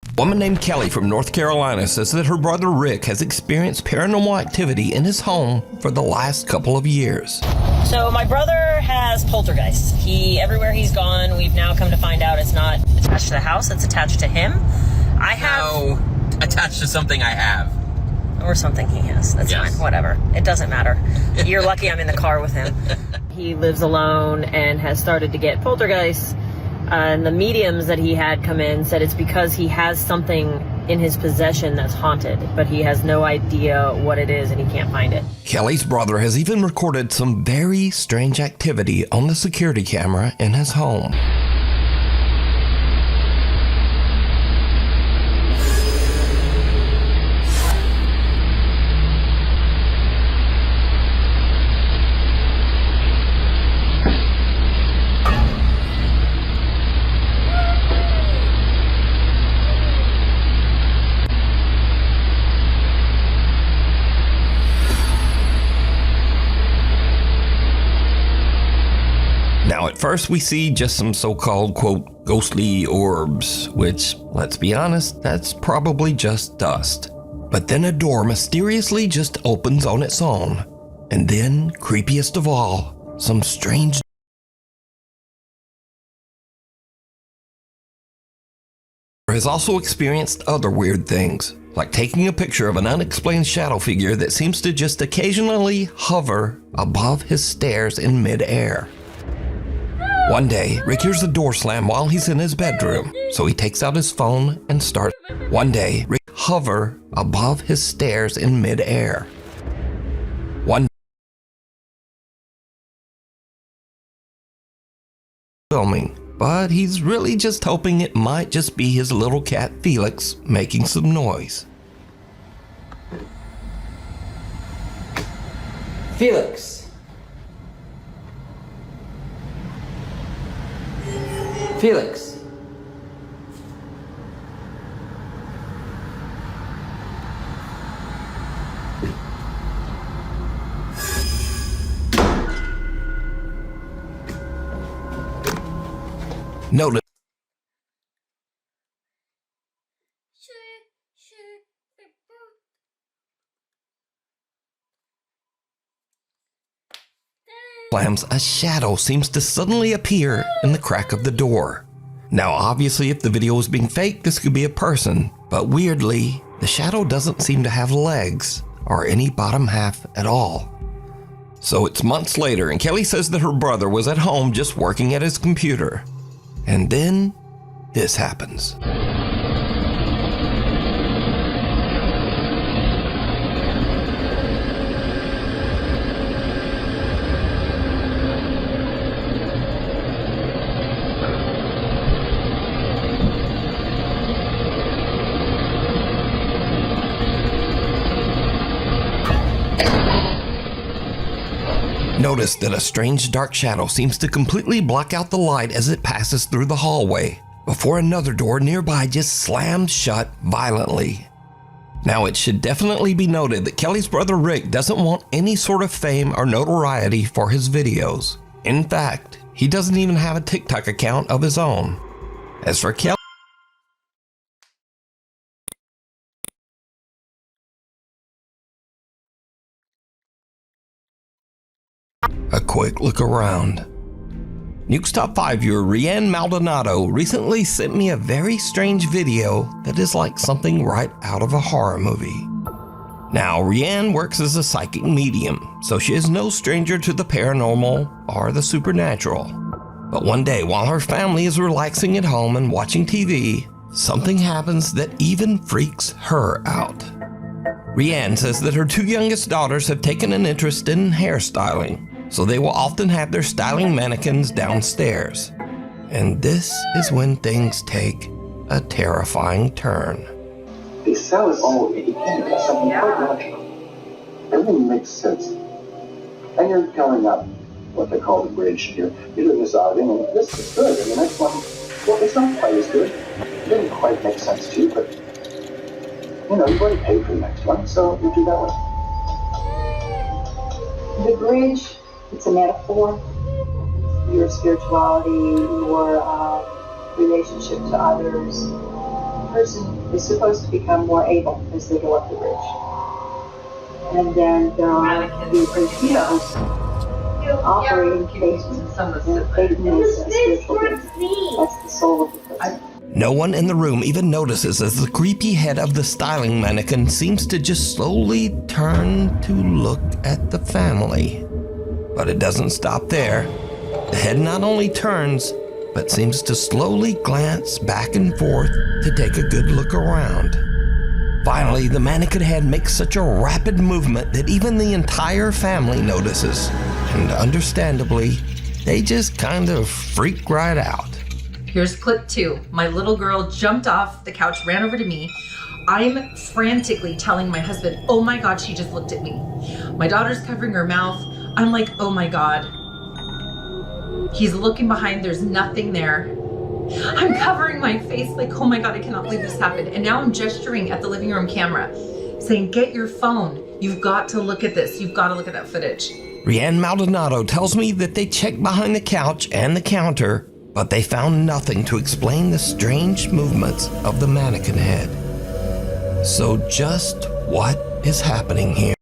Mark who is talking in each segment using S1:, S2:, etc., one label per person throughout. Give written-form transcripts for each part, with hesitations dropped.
S1: A woman named Kelly from North Carolina says that her brother Rick has experienced paranormal activity in his home for the last couple of years.
S2: So my brother has poltergeist. Everywhere he's gone, we've now come to find out it's not attached to the house, it's attached to him. I have...
S3: No, attached to something I have.
S2: Or something he has. That's
S3: Yes.
S2: fine, whatever. It doesn't matter. You're lucky I'm in the car with him. He lives alone and has started to get poltergeists. And the mediums that he had come in said it's because he has something in his possession that's haunted, but he has no idea what it is and he can't find it.
S1: Kelly's brother has even recorded some very strange activity on the security camera in his home. Now, at first we see just some so-called, quote, ghostly orbs, which, let's be honest, that's probably just dust. But then a door mysteriously just opens on its own. And then, creepiest of all, some strange has also experienced other weird things, like taking a picture of an unexplained shadow figure that seems to just occasionally hover above his stairs in mid-air. One day, Rick hears the door slam while he's in his bedroom, so he takes out his phone and starts. One day, Rick hover above his stairs in mid-air. One filming, but he's really just hoping it might just be his little cat Felix making some noise.
S4: Felix. Felix.
S1: Notice slams, a shadow seems to suddenly appear in the crack of the door. Now, obviously, if the video was being faked, this could be a person, but weirdly, the shadow doesn't seem to have legs or any bottom half at all. So it's months later, and Kelly says that her brother was at home just working at his computer. And then this happens. Notice that a strange dark shadow seems to completely block out the light as it passes through the hallway, before another door nearby just slams shut violently. Now, it should definitely be noted that Kelly's brother Rick doesn't want any sort of fame or notoriety for his videos. In fact, he doesn't even have a TikTok account of his own. As for Kelly, a quick look around. Nuke's Top 5 viewer Rianne Maldonado recently sent me a very strange video that is like something right out of a horror movie. Now, Rianne works as a psychic medium, so she is no stranger to the paranormal or the supernatural. But one day, while her family is relaxing at home and watching TV, something happens that even freaks her out. Rianne says that her two youngest daughters have taken an interest in hairstyling, so they will often have their styling mannequins downstairs. And this is when things take a terrifying turn.
S5: They sell it all independently, something quite logical. Everything makes sense. And you're going up what they call the bridge. You're doing this out, and this is good. And the next one, well, it's not quite as good. It didn't quite make sense to you, but you've already paid for the next one, so we do that one.
S6: The bridge, it's a metaphor. Your spirituality, your relationship to others. The person is supposed to become more able as they go up the bridge. And then there are the torpedoes operating faith is a spiritual being. That's the soul of the person.
S1: No one in the room even notices as the creepy head of the styling mannequin seems to just slowly turn to look at the family. But it doesn't stop there. The head not only turns, but seems to slowly glance back and forth to take a good look around. Finally, the mannequin head makes such a rapid movement that even the entire family notices. And understandably, they just kind of freak right out.
S7: Here's clip 2. My little girl jumped off the couch, ran over to me. I'm frantically telling my husband, oh my God, she just looked at me. My daughter's covering her mouth. I'm like, oh my God. He's looking behind, there's nothing there. I'm covering my face like, oh my God, I cannot believe this happened. And now I'm gesturing at the living room camera, saying, get your phone. You've got to look at this. You've got to look at that footage.
S1: Rianne Maldonado tells me that they checked behind the couch and the counter, but they found nothing to explain the strange movements of the mannequin head. So just what is happening here?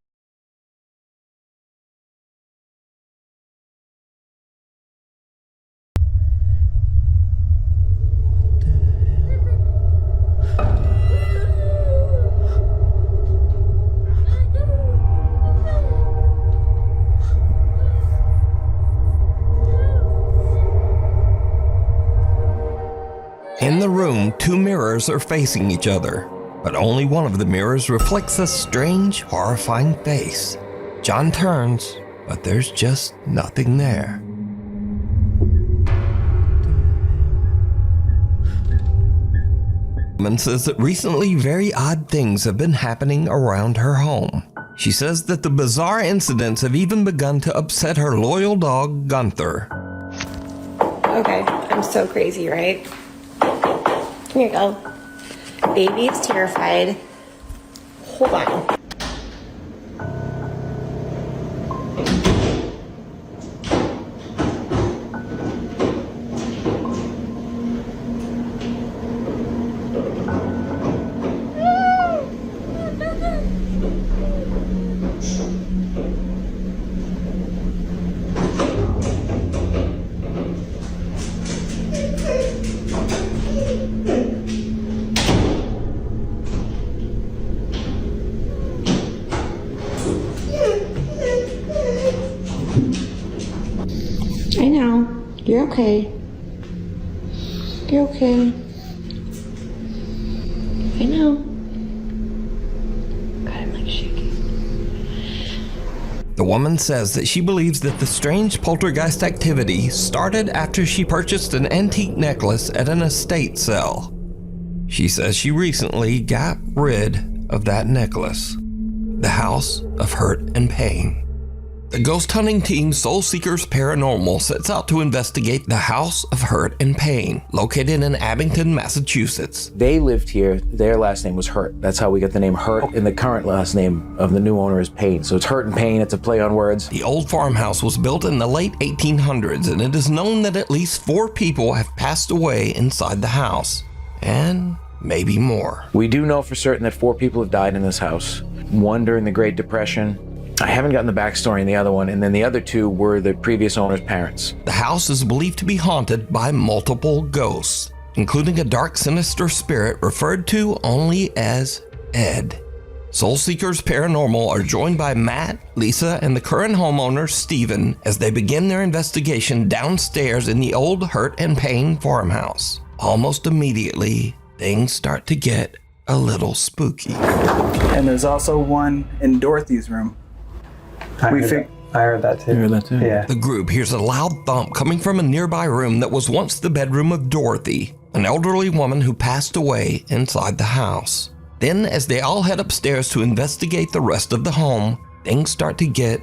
S1: In the room, 2 mirrors are facing each other, but only one of the mirrors reflects a strange, horrifying face. John turns, but there's just nothing there. The woman says that recently very odd things have been happening around her home. She says that the bizarre incidents have even begun to upset her loyal dog, Gunther.
S8: Okay, I'm so crazy, right? Here you go. Baby is terrified. Hold on. I know. You're okay. You're okay. I know. God, I'm like shaking.
S1: The woman says that she believes that the strange poltergeist activity started after she purchased an antique necklace at an estate sale. She says she recently got rid of that necklace. The House of Hurt and Pain. The ghost hunting team Soul Seekers Paranormal sets out to investigate the House of Hurt and Pain, located in Abington, Massachusetts.
S9: They lived here. Their last name was Hurt. That's how we got the name Hurt, and the current last name of the new owner is Pain. So it's Hurt and Pain. It's a play on words.
S1: The old farmhouse was built in the late 1800s, and it is known that at least 4 people have passed away inside the house, and maybe more.
S9: We do know for certain that 4 people have died in this house. 1 during the Great Depression. I haven't gotten the backstory in the other one, and then the other 2 were the previous owner's parents.
S1: The house is believed to be haunted by multiple ghosts, including a dark, sinister spirit referred to only as Ed. Soul Seekers Paranormal are joined by Matt, Lisa, and the current homeowner, Steven, as they begin their investigation downstairs in the old Hurt and Pain farmhouse. Almost immediately, things start to get a little spooky.
S10: And there's also one in Dorothy's room.
S11: I heard that too.
S9: You heard that too?
S11: Yeah.
S1: The group hears a loud thump coming from a nearby room that was once the bedroom of Dorothy, an elderly woman who passed away inside the house. Then, as they all head upstairs to investigate the rest of the home, things start to get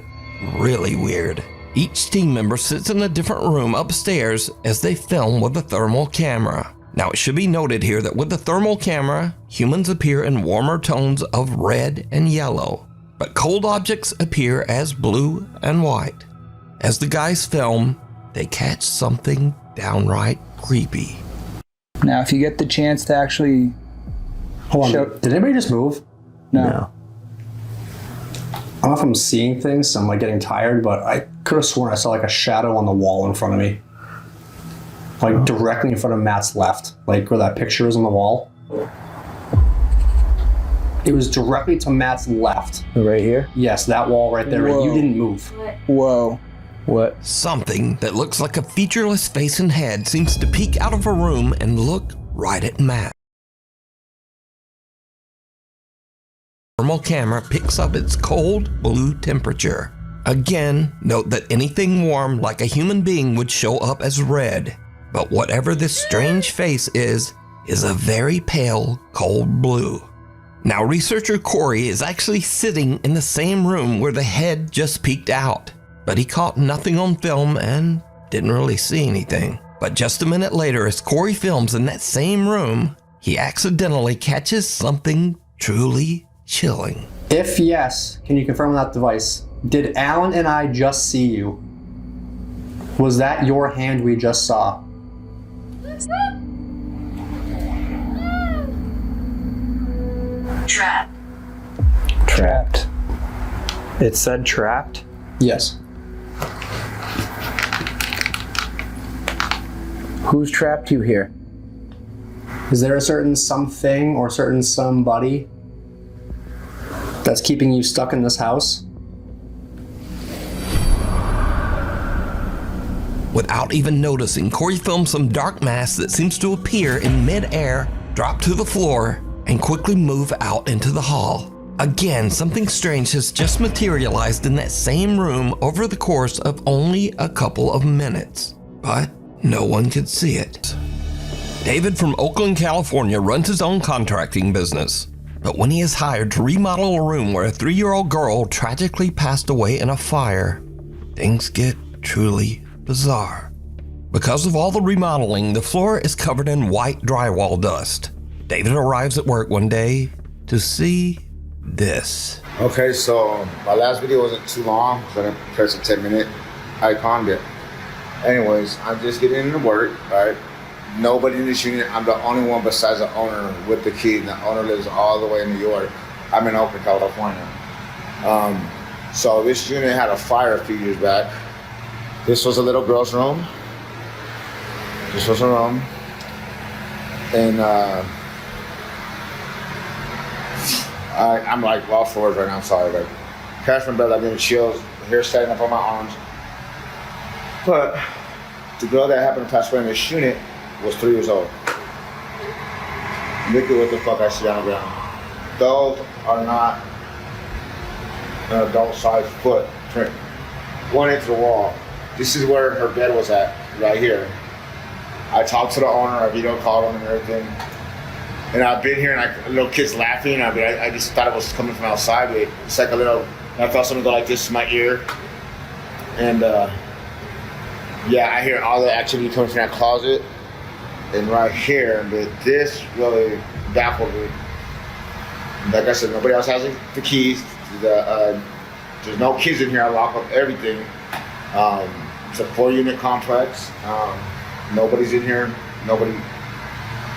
S1: really weird. Each team member sits in a different room upstairs as they film with a thermal camera. Now it should be noted here that with the thermal camera, humans appear in warmer tones of red and yellow, but cold objects appear as blue and white. As the guys film, they catch something downright creepy.
S10: Now, if you get the chance to actually
S11: Hold on, did anybody just move?
S10: No.
S11: I don't know if I'm seeing things, so I'm like getting tired, but I could have sworn I saw like a shadow on the wall in front of me. Like directly in front of Matt's left, like where that picture is on the wall. It was directly to Matt's left.
S9: Right here?
S11: Yes, that wall right there.
S10: Whoa.
S11: You didn't move.
S10: Whoa.
S9: What?
S1: Something that looks like a featureless face and head seems to peek out of a room and look right at Matt. The thermal camera picks up its cold blue temperature. Again, note that anything warm like a human being would show up as red. But whatever this strange face is a very pale, cold blue. Now, researcher Corey is actually sitting in the same room where the head just peeked out, but he caught nothing on film and didn't really see anything. But just a minute later, as Corey films in that same room, he accidentally catches something truly chilling.
S11: If yes, can you confirm on that device? Did Alan and I just see you? Was that your hand we just saw?
S6: Trapped.
S11: Trapped.
S12: It said trapped?
S11: Yes.
S9: Who's trapped you here?
S11: Is there a certain something or certain somebody that's keeping you stuck in this house?
S1: Without even noticing, Corey films some dark mass that seems to appear in mid-air, drop to the floor, and quickly move out into the hall. Again, something strange has just materialized in that same room over the course of only a couple of minutes, but no one could see it. David from Oakland, California runs his own contracting business, but when he is hired to remodel a room where a 3-year-old girl tragically passed away in a fire, things get truly bizarre. Because of all the remodeling, the floor is covered in white drywall dust. David arrives at work one day to see this.
S13: Okay, so my last video wasn't too long because I didn't press a 10-minute icon yet. Anyways, I'm just getting into work, right? Nobody in this unit. I'm the only one besides the owner with the key. And the owner lives all the way in New York. I'm in Oakland, California. So this unit had a fire a few years back. This was a little girl's room. This was her room. And I'm like lost for words right now, I'm sorry. Like, catch my breath, I'm getting chills, hair standing up on my arms. But the girl that happened to pass away in this unit was 3 years old. Look at what the fuck I see on the ground. Those are not an adult-sized footprint. 1 inch to the wall. This is where her bed was at, right here. I talked to the owner, I video called him and everything. And I've been here and little kids laughing. I mean, I just thought it was coming from outside. It's like a little, I felt something go like this in my ear. And yeah, I hear all the activity coming from that closet. And right here, but this really baffled me. Like I said, nobody else has the keys. There's no kids in here. I lock up everything. It's a 4-unit complex. Nobody's in here. Nobody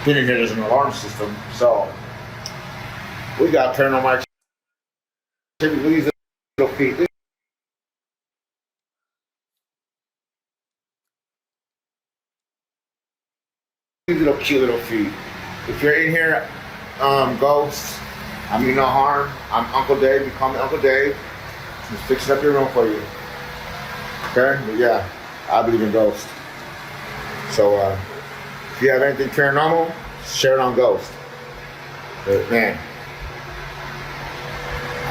S13: been in here. There's an alarm system. So we got paranormal activity. Look at these little feet. These little cute little feet. If you're in here, ghosts, I mean no harm. I'm Uncle Dave. You call me Uncle Dave. Just fixing up your room for you. Okay? But yeah, I believe in ghosts. So if you have anything paranormal, share it on Ghost. But man,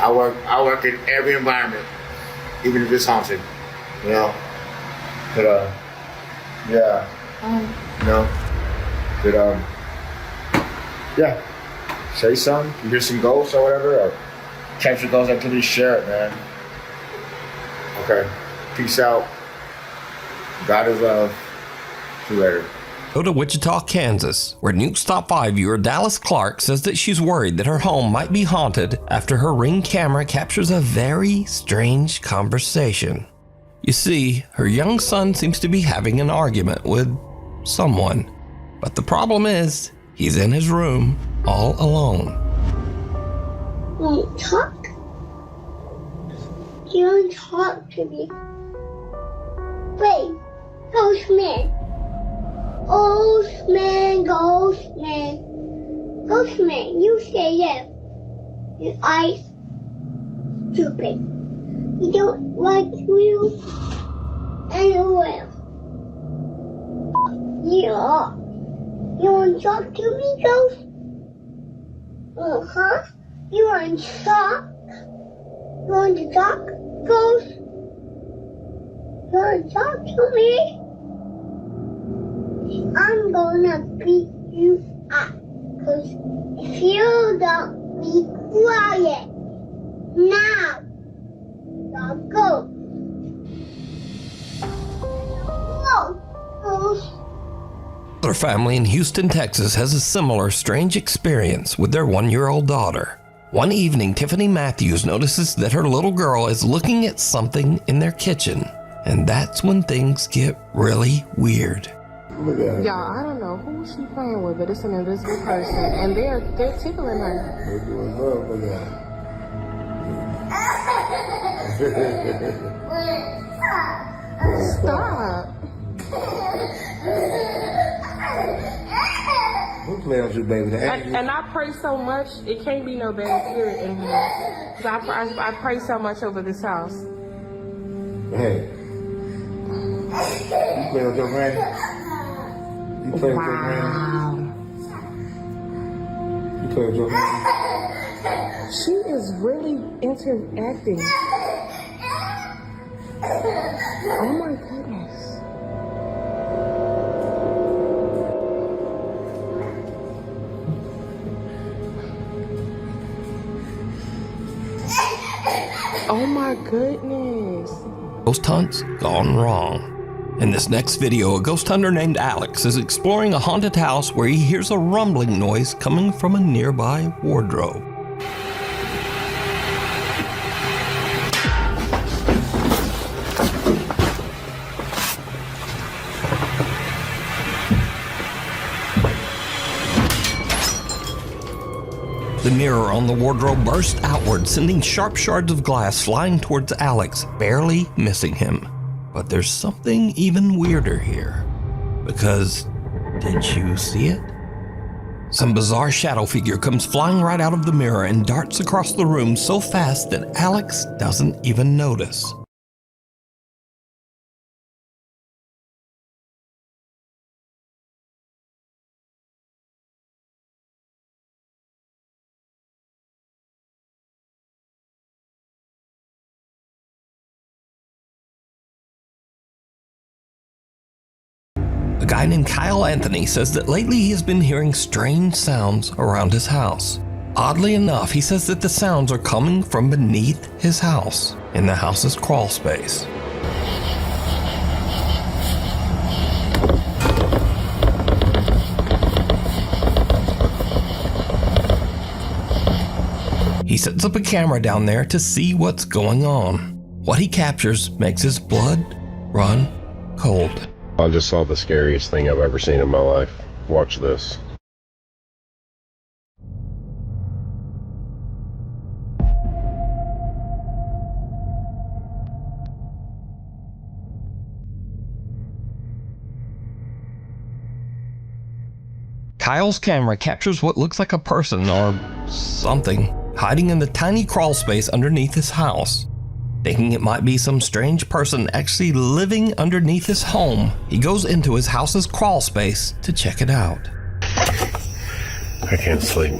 S13: I work in every environment, even if it's haunted, you know. But yeah, you know. But yeah, say something. You hear some ghosts or whatever, or capture ghost activity, share it, man. Okay, peace out. God is love. See you later.
S1: Go to Wichita, Kansas, where Nuke's Top 5 viewer Dallas Clark says that she's worried that her home might be haunted after her Ring camera captures a very strange conversation. You see, her young son seems to be having an argument with someone, but the problem is, he's in his room all alone.
S14: Won't talk? You don't talk to me. Wait, ghost man. Ghost man, ghost man. Ghost man, you say yes. Your eyes stupid. You don't like you anywhere. Yeah. You want to talk to me, ghost? Uh-huh. You want to talk? You want to talk, ghost? You want to talk to me? I'm gonna beat you up. Cause if you don't be quiet now, I'll go. Whoa, ghost.
S1: Their family in Houston, Texas has a similar strange experience with their 1-year-old daughter. One evening, Tiffany Matthews notices that her little girl is looking at something in their kitchen, and that's when things get really weird.
S15: Y'all, I don't know who she playing with, but it's an invisible person, and they're tickling her. Stop.
S16: Who playing with you, baby?
S15: And I pray so much, it can't be no bad spirit in here. 'Cause I pray so much over this house.
S16: Hey. You play with your granny? You play with your granny? You play with your granny?
S15: She is really interacting. Oh my goodness. Oh my goodness.
S1: Ghost hunts gone wrong. In this next video, a ghost hunter named Alex is exploring a haunted house where he hears a rumbling noise coming from a nearby wardrobe. The mirror on the wardrobe burst outward, sending sharp shards of glass flying towards Alex, barely missing him. But there's something even weirder here. Because, did you see it? Some bizarre shadow figure comes flying right out of the mirror and darts across the room so fast that Alex doesn't even notice. A guy named Kyle Anthony says that lately he has been hearing strange sounds around his house. Oddly enough, he says that the sounds are coming from beneath his house, in the house's crawl space. He sets up a camera down there to see what's going on. What he captures makes his blood run cold.
S17: I just saw the scariest thing I've ever seen in my life. Watch this.
S1: Kyle's camera captures what looks like a person or something hiding in the tiny crawl space underneath his house. Thinking it might be some strange person actually living underneath his home, he goes into his house's crawl space to check it out.
S17: I can't sleep.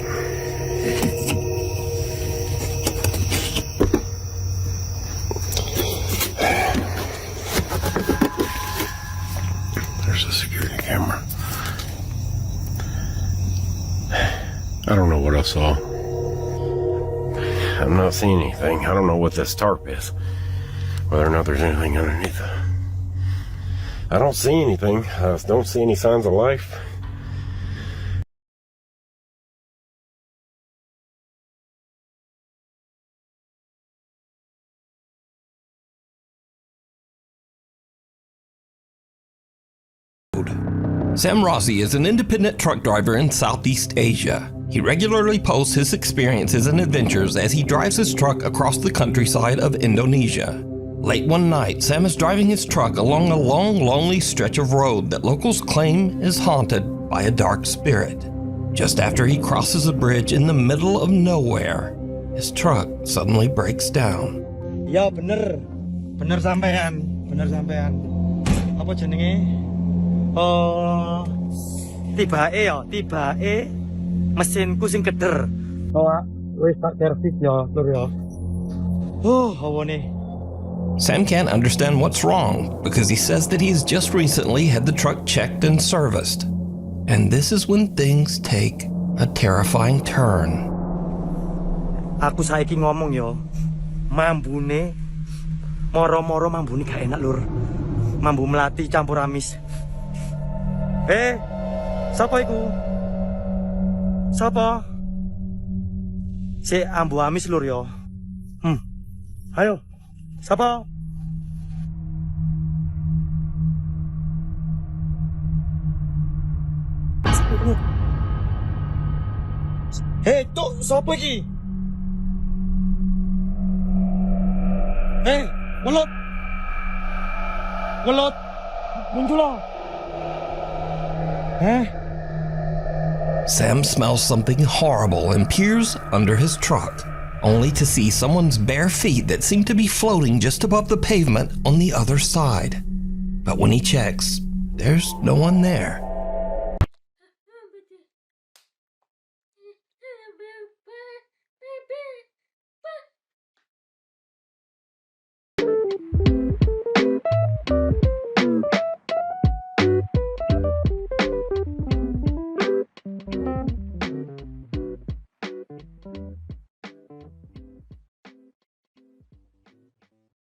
S17: There's a security camera. I don't know what I saw. I'm not seeing anything. I don't know what this tarp is. Whether or not there's anything underneath it. I don't see anything. I don't see any signs of life.
S1: Sam Rossi is an independent truck driver in Southeast Asia. He regularly posts his experiences and adventures as he drives his truck across the countryside of Indonesia. Late one night, Sam is driving his truck along a long, lonely stretch of road that locals claim is haunted by a dark spirit. Just after he crosses a bridge in the middle of nowhere, his truck suddenly breaks down.
S18: Ya bener sampean, Apa jenenge? Tibae mesinku sing keder. Wis tak servis ya, Lur ya. Hawane.
S1: Sam can't understand what's wrong because he says that he's just recently had the truck checked and serviced. And this is when things take a terrifying turn.
S18: Aku saiki ngomong yo, mambune moro-moro mambune gak enak, Lur. Mambu melati campur amis. Sapa iku? Sapa? Si ambu amis, Lur yo. Ayo. Sapa? Tuk, sapa iki? Welut. Muncul lah.
S1: Sam smells something horrible and peers under his truck, only to see someone's bare feet that seem to be floating just above the pavement on the other side. But when he checks, there's no one there.